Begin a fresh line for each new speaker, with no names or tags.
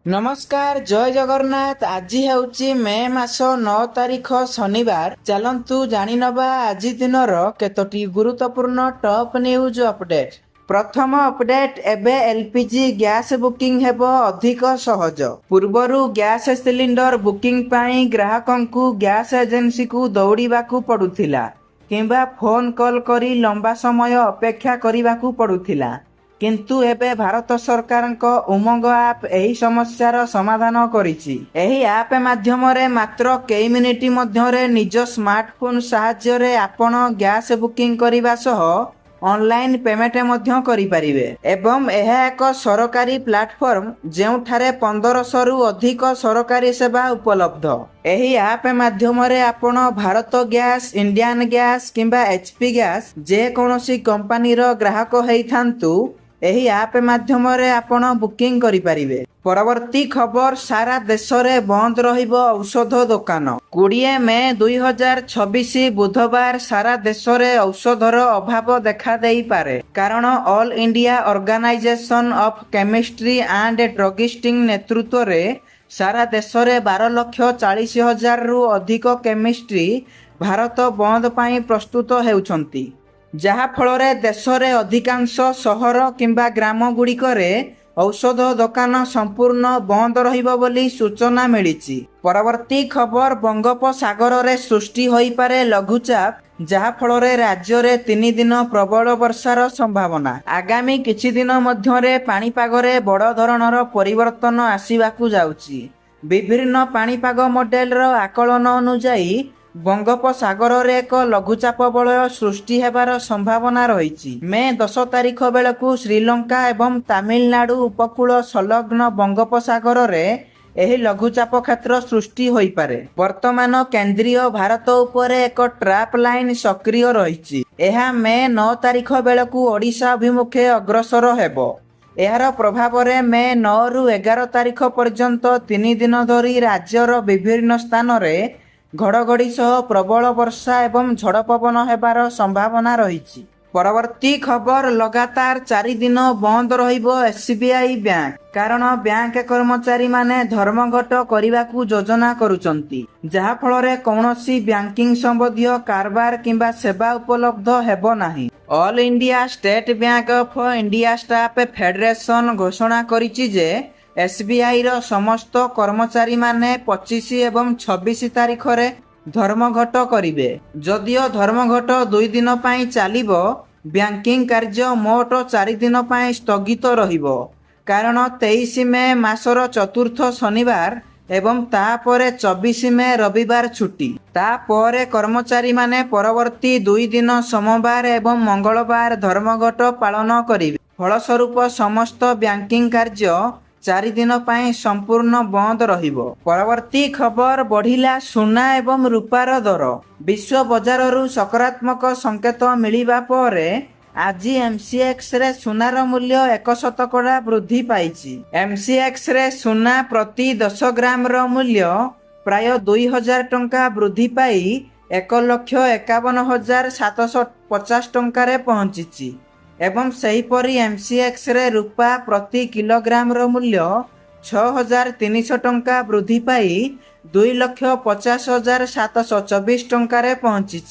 नमस्कार जय जगन्नाथ। आज हेउची मे मास 9 तारिख शनिवार। चलंतु जानी नबा आज दिनर केतोटी गुरुत्वपूर्ण टॉप न्यूज अपडेट। प्रथम अपडेट एबे एलपीजी गैस बुकिंग हेबो अधिक सहज। पूर्वरु गैस सिलिंडर बुकिंग पाई ग्राहकंकु गैस एजेंसी को दौड़ीबाकू पड़ुथिला किंबा फोन कॉल करी लंबा समय अपेक्षा करिबाकू पड़ुथिला, किंतु एबे भारत सरकारଙ୍କ उमंग आप एही समस्यार समाधान करिछि। एही आप माध्यमरे मात्र कई मिनिट मध्यरे निज स्मार्टफोन साहाय्य आपण गैस बुकिंग करिबा सह ऑनलाइन पेमेंट मध्य करि परिबे एवं यह एक सरकारी प्लेटफॉर्म जेउठारे 1500 रु अधिक सरकारी सेवा उपलब्ध। एही आप माध्यमरे आपण भारत गैस, इंडियन गैस किंबा एचपी गैस जे कोनोसी कंपनी रो ग्राहक हेइथांतु एही आप माध्यमरे आपण बुकिंग करि परिबे। परवर्ती खबर, सारा देश में बंद रहिबो औषध दुकान। 20 मे 2026 बुधवार सारा देश में औषधर अभाव देखा देई पारे, कारण all India organisation of chemistry and druggists नेतृत्व रे सारा देश में 12,40,000 रु अधिक केमिस्ट्री भारत बंद पाई प्रस्तुत हेउछंती, जहा फलरे देश रे अधिकांश सहर किंबा ग्राम गुड़िकरे औषध दुकान संपूर्ण बंद रहिबो बोली सूचना मिलिछि। परवर्ती खबर, बंगोपसागर रे सृष्टि होई पारे लघुचाप, जहा फलरे राज्य रे 3 दिन प्रबल वर्षार संभावना। आगामी किछि दिन मध्यरे पाणीपाग रे बड़ धरणर परिवर्तन आसीबाकू जाउछि। विभिन्न पाणीपाग मॉडल रो आकलन अनुसार बंगोपसागर रे एक लघुचाप बलय सृष्टि हेबार संभावना रही। मे 10 तारिख बेलकू श्रीलंका एवं तमिलनाडु उपकूल संलग्न बंगोपसागर रे एही लघुचाप क्षेत्र सृष्टि होई पारे। वर्तमान केंद्रीय भारत उपरे एक ट्रैप लाइन सक्रिय रही। एहा मे 9 तारिख बेलकू ओडिशा अभिमुखे अग्रसर हेबो। एहार प्रभाव रे मे 9 रु 11 तारिख पर्यंत 3 दिन धरी राज्यर विभिन्न स्थान रे घड़घड़ी सह प्रबल वर्षा एवं झड़ पवन हेबार संभावना रही। परवर्ती खबर, लगातार 4 दिन बंद रहिबो एसबीआई बैंक, कारण बैंक कर्मचारी माने धर्मघट करने योजना करुचंती, जहा फलरे कौनसी बैंकिंग संबंधी कारबार किंबा सेवा उपलब्ध हेबो नाही। All India state bank of India staff federation घोषणा करिछि जे एसबीआई रो समस्त कर्मचारी माने 25 एवं 26 तारिख रे धर्मघट करिवे। जदियो धर्मघट 2 दिन पाई चलिबो, बैंकिंग कार्य मोट 4 दिन पाई स्थगित रहिबो, कारण 23 मे मासर चतुर्थ शनिवार एवं तापरे 24 मे रविवार छुट्टी। तापरे कर्मचारी माने परवर्ती 2 दिन सोमवार एवं मंगलवार धर्मघट पालन करिवे। फलस्वरूप समस्त बैंकिंग कार्य 4 दिन पाई संपूर्ण बंद रहिबो। परवर्ती खबर, बढ़िला सुना एवं रूपार दर। विश्व बजाररू सकारात्मक संकेत मिलिबा परे आज एमसीएक्स रे सुनार मूल्य 1% वृद्धि पाइछि। एमसीएक्स रे सुना प्रति 10 ग्राम रो मूल्य प्राय 2000 टंका वृद्धि पाई 1,51,750 टंका रे पहुंचिछि एवं सेहीपरि एमसीएक्स रे रूपा प्रति किलोग्राम रो मूल्य 6,300 टंका वृद्धि पाई 2,50,724 टंका रे पहुंचिछि।